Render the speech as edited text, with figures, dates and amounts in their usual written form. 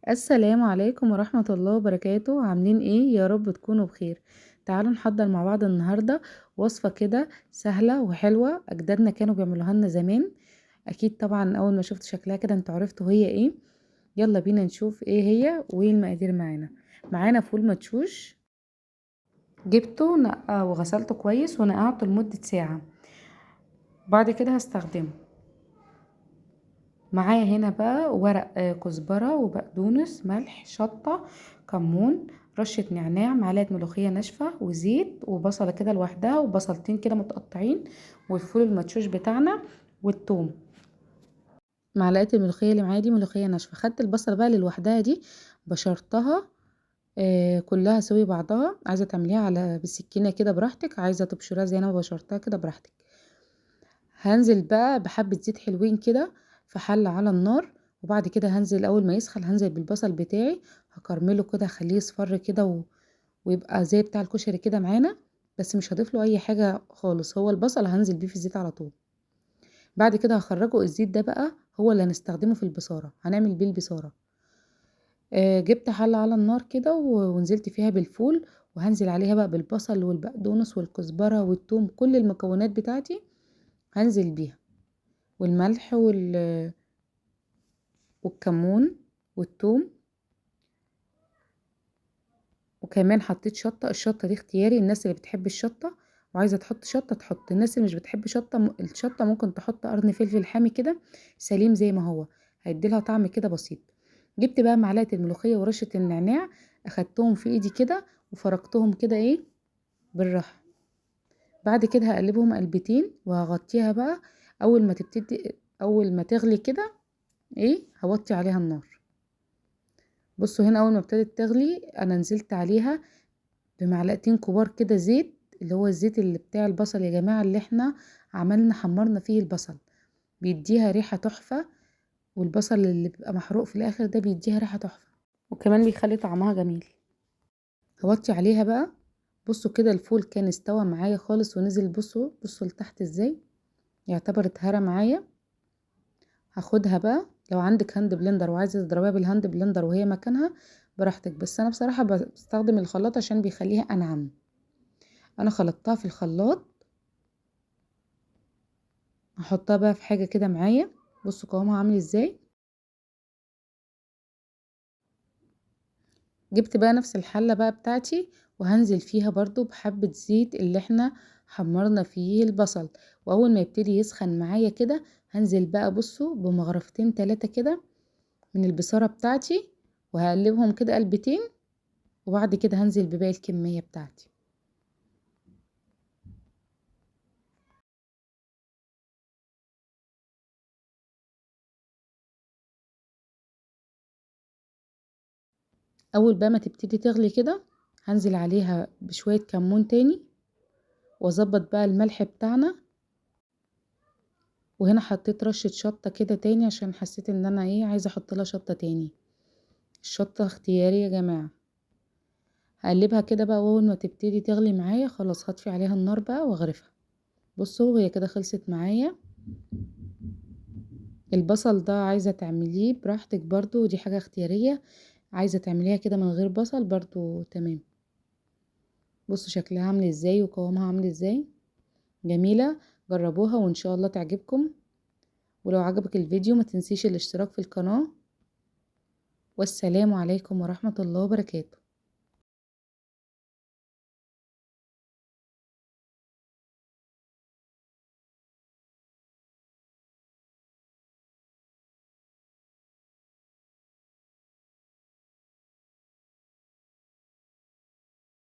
السلام عليكم ورحمة الله وبركاته، عاملين ايه؟ يا رب تكونوا بخير. تعالوا نحضر مع بعض النهاردة وصفة كده سهلة وحلوة اجدادنا كانوا بيعملوها لنا زمان. اكيد طبعا اول ما شفت شكلها كده انتوا عرفتوا هي ايه. يلا بينا نشوف ايه هي وايه المقادير معانا فول مدشوش. جبته وغسلته كويس ونقعته لمدة ساعة. بعد كده هستخدمه. معايا هنا بقى ورق كزبرة وبقدونس، ملح، شطة، كمون، رشة نعناع، معلقة ملوخية ناشفة، وزيت، وبصلة كده لوحدها، وبصلتين كده متقطعين، والفول المدشوش بتاعنا، والثوم. معلقة الملوخية اللي معايا دي ملوخية ناشفة. خدت البصلة بقى اللي لوحدها دي بشرتها كلها سوي بعضها. عايزة تعمليها على بالسكينة كده براحتك، عايزة تبشرها زي انا ما بشرتها كده براحتك. هنزل بقى بحبة زيت حلوين كده في حلة على النار. وبعد كده هنزل اول ما يسخن هنزل بالبصل بتاعي، هكرمله كده اخليه يصفر كده ويبقى زي بتاع الكشري كده معانا. بس مش هضيف له اي حاجة خالص، هو البصل هنزل بيه في الزيت على طول. بعد كده هخرجه الزيت ده بقى هو اللي هنستخدمه في البصارة، هنعمل بيه البصارة. جبت حلة على النار كده ونزلت فيها بالفول، وهنزل عليها بقى بالبصل والبقدونس والكزبرة والثوم، كل المكونات بتاعتي هنزل بيها، والملح والكمون والثوم. وكمان حطيت شطة، الشطة دي اختياري، الناس اللي بتحب الشطة وعايزة تحط شطة تحط، الناس اللي مش بتحب الشطة ممكن تحط قرن فلفل حامي كده سليم زي ما هو، هيديلها طعم كده بسيط. جبت بقى معلقة الملوخية ورشة النعناع، اخدتهم في ايدي كده وفركتهم كده ايه بالراحة. بعد كده هقلبهم قلبتين وهغطيها بقى. اول ما تغلي كده ايه هوطي عليها النار. بصوا هنا اول ما ابتدت تغلي انا نزلت عليها بمعلقتين كبار كده زيت، اللي هو الزيت اللي بتاع البصل يا جماعة، اللي احنا عملنا حمرنا فيه البصل، بيديها ريحة تحفة. والبصل اللي بيبقى محروق في الاخر ده بيديها ريحة تحفة، وكمان بيخلي طعمها جميل. هوطي عليها بقى. بصوا كده الفول كان استوى معايا خالص ونزل، بصوا لتحت ازاي، يعتبر اتهرى معايا. هاخدها بقى، لو عندك هاند بلندر وعايزه تضربيها بالهاند بلندر وهي مكانها براحتك، بس انا بصراحه بستخدم الخلاط عشان بيخليها انعم. انا خلطتها في الخلاط. هحطها بقى في حاجه كده معايا. بصوا قوامها عامل ازاي. جبت بقى نفس الحله بقى بتاعتي وهنزل فيها برضو بحبه زيت اللي احنا حمرنا فيه البصل. واول ما يبتدي يسخن معايا كده هنزل بقى بصوا بمغرفتين 3 كده من البصاره بتاعتي، وهقلبهم كده قلبتين. وبعد كده هنزل بباقي الكميه بتاعتي. اول بقى ما تبتدي تغلي كده هنزل عليها بشوية كمون تاني، واظبط بقى الملح بتاعنا. وهنا حطيت رشة شطة كده تاني عشان حسيت ان انا ايه عايزة احط لها شطة تاني. الشطة اختياري يا جماعة. هقلبها كده بقى، واول ما تبتدي تغلي معايا خلاص هطفي عليها النار بقى واغرفها. بصوا هي كده خلصت معايا. البصل ده عايزة تعمليه براحتك برضو، دي حاجة اختيارية. عايزة تعمليها كده من غير بصل برضو تمام. بصوا شكلها عامل ازاي وقوامها عامل ازاي، جميلة. جربوها وان شاء الله تعجبكم. ولو عجبك الفيديو ما تنسيش الاشتراك في القناة. والسلام عليكم ورحمة الله وبركاته.